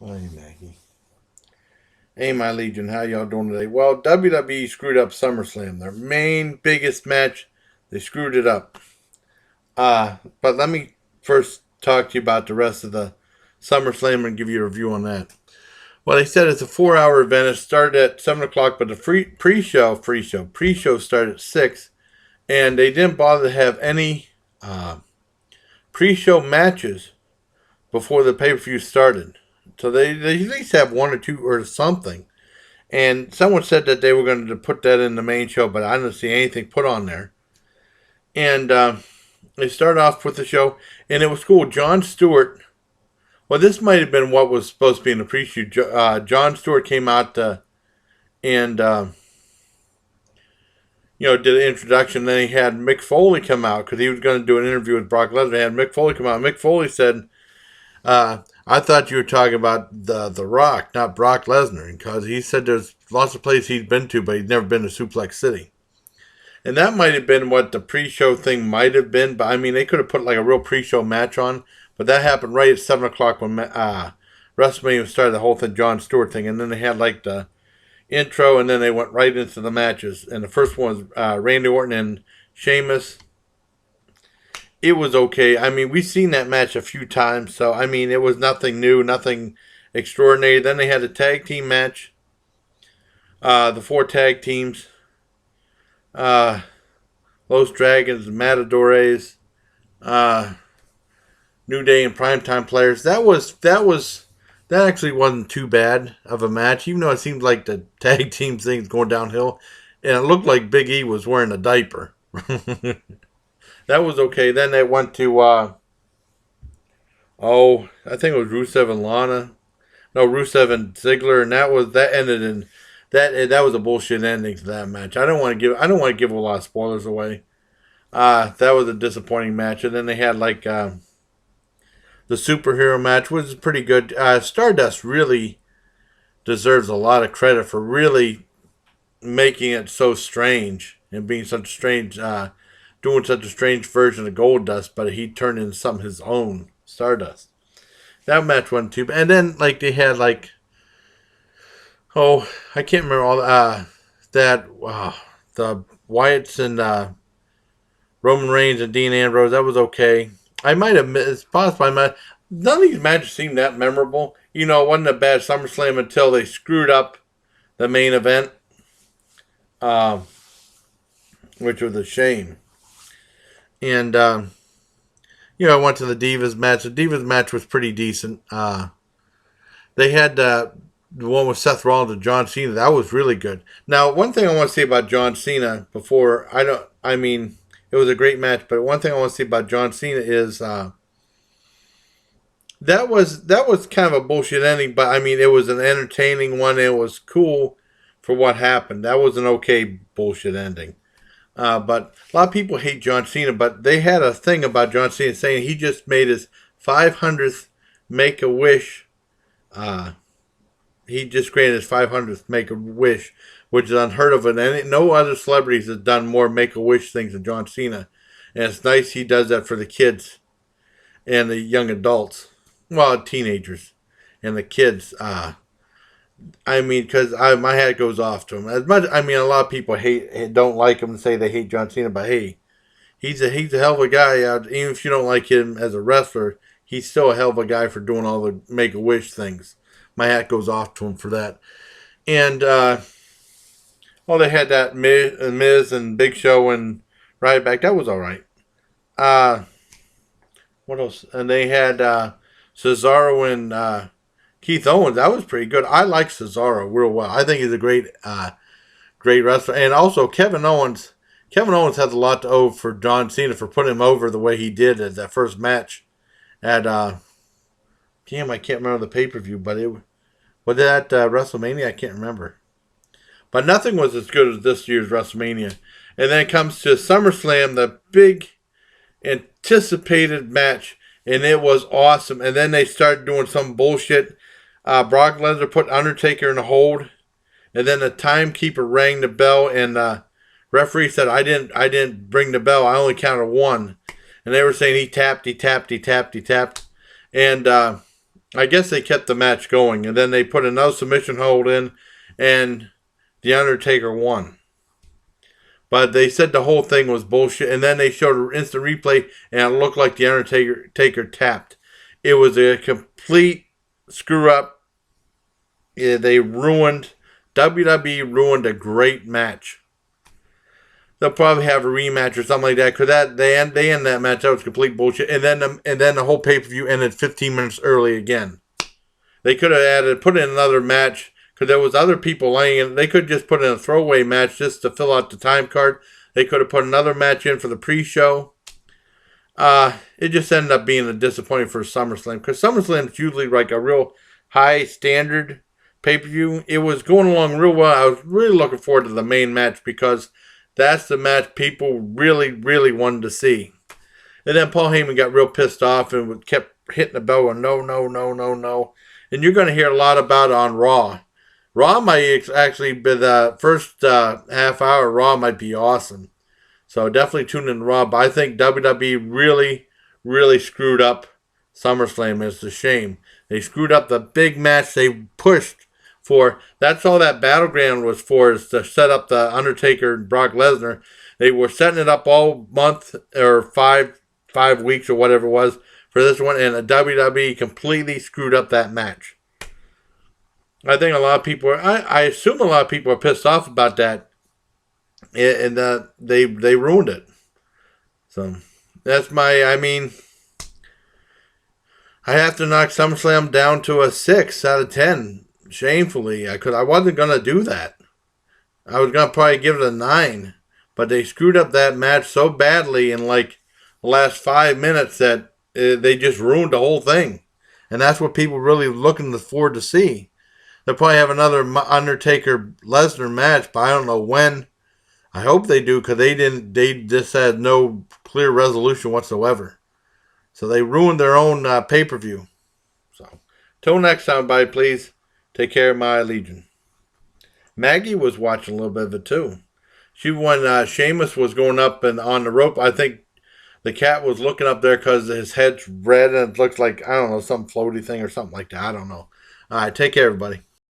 Hey, Maggie. Hey, my Legion. How y'all doing today? Well, WWE screwed up SummerSlam. Their main, biggest match, they screwed it up. But let me first talk to you about the rest of the SummerSlam and give you a review on that. Well, they said it's a 4-hour event. It started at 7 o'clock, but the pre-show started at 6. And they didn't bother to have any pre-show matches before the pay-per-view started. So they at least have one or two or something. And someone said that they were going to put that in the main show, but I didn't see anything put on there. And they started off with the show, and it was cool. Jon Stewart. Well, this might have been what was supposed to be in the pre-show. Jon Stewart came out and did an introduction. Then he had Mick Foley come out because he was going to do an interview with Brock Lesnar. He had Mick Foley come out. Mick Foley said, I thought you were talking about the Rock, not Brock Lesnar, because he said there's lots of places he's been to, but he's never been to Suplex City. And that might have been what the pre-show thing might have been, but I mean, they could have put like a real pre-show match on, but that happened right at 7 o'clock when WrestleMania started, the whole thing, Jon Stewart thing, and then they had like the intro, and then they went right into the matches. And the first one was Randy Orton and Sheamus. It was okay. I mean, we've seen that match a few times, so I mean, it was nothing new, nothing extraordinary. Then they had a tag team match, the 4 tag teams, Los Dragons, Matadores, New Day, and Primetime Players. That actually wasn't too bad of a match, even though it seemed like the tag team thing's going downhill, and it looked like Big E was wearing a diaper. That was okay. Then they went to, I think it was Rusev and Lana. No, Rusev and Ziggler, and that ended in that was a bullshit ending to that match. I don't want to give a lot of spoilers away. That was a disappointing match. And then they had like the superhero match, which is pretty good. Stardust really deserves a lot of credit for really making it so strange and being such a strange. Doing such a strange version of Goldust, but he turned into something his own, Stardust. That match wasn't too bad. And then like they had like, I can't remember all the Wyatts and Roman Reigns and Dean Ambrose. That was okay. I might have missed. It's possible. None of these matches seemed that memorable. It wasn't a bad SummerSlam until they screwed up the main event, which was a shame. And, I went to the Divas match. The Divas match was pretty decent. They had the one with Seth Rollins and John Cena. That was really good. Now, one thing I want to say about John Cena it was a great match, but one thing I want to say about John Cena is that was kind of a bullshit ending, but I mean, it was an entertaining one. It was cool for what happened. That was an okay bullshit ending. But a lot of people hate John Cena, but they had a thing about John Cena saying he just made his 500th Make-A-Wish. He just granted his 500th Make-A-Wish, which is unheard of. And no other celebrities have done more Make-A-Wish things than John Cena. And it's nice he does that for the kids and the young adults. Well, teenagers and the kids. Because my hat goes off to him. As much, a lot of people don't like him and say they hate John Cena, but hey, he's a hell of a guy. Even if you don't like him as a wrestler, he's still a hell of a guy for doing all the Make-A-Wish things. My hat goes off to him for that. And they had that Miz and Big Show and Ryback. That was all right. What else? And they had Cesaro and Keith Owens. That was pretty good. I like Cesaro real well. I think he's a great wrestler. And also Kevin Owens. Kevin Owens has a lot to owe for John Cena for putting him over the way he did at that first match at I can't remember the pay-per-view, but was that WrestleMania? I can't remember. But nothing was as good as this year's WrestleMania. And then it comes to SummerSlam, the big anticipated match, and it was awesome. And then they started doing some bullshit. Brock Lesnar put Undertaker in a hold, and then the timekeeper rang the bell, and the referee said, I didn't ring the bell. I only counted one. And they were saying he tapped. And I guess they kept the match going, and then they put another submission hold in, and The Undertaker won. But they said the whole thing was bullshit, and then they showed an instant replay, and it looked like The Undertaker tapped. It was a complete screw up. Yeah, WWE ruined a great match. They'll probably have a rematch or something like that, because they end that match. That was complete bullshit, and then the whole pay per view ended 15 minutes early again. They could have put in another match, because there was other people laying in. They could just put in a throwaway match just to fill out the time card. They could have put another match in for the pre-show. It just ended up being a disappointment for SummerSlam, because SummerSlam is usually like a real high standard pay-per-view. It was going along real well. I was really looking forward to the main match, because that's the match people really, really wanted to see. And then Paul Heyman got real pissed off and kept hitting the bell and no, no, no, no, no. And you're going to hear a lot about it on Raw. Raw might actually be the first half hour. Raw might be awesome. So definitely tune in to Raw. But I think WWE really, really screwed up SummerSlam. It's a shame. They screwed up the big match they pushed for. That's all that Battleground was for, is to set up the Undertaker and Brock Lesnar. They were setting it up all month or five weeks or whatever it was for this one, and the WWE completely screwed up that match. I think a lot of people I assume a lot of people are pissed off about that, and they ruined it. So that's I have to knock SummerSlam down to a 6 out of 10. Shamefully, because I wasn't going to do that. I was going to probably give it a 9. But they screwed up that match so badly in like the last 5 minutes that they just ruined the whole thing. And that's what people really looking forward to see. They'll probably have another Undertaker-Lesnar match, but I don't know when. I hope they do, because they just had no clear resolution whatsoever. So they ruined their own pay-per-view. So, till next time, everybody, please. Take care of my Legion. Maggie was watching a little bit of it too. When Sheamus was going up and on the rope, I think the cat was looking up there because his head's red and it looks like, I don't know, some floaty thing or something like that. I don't know. All right, take care, everybody.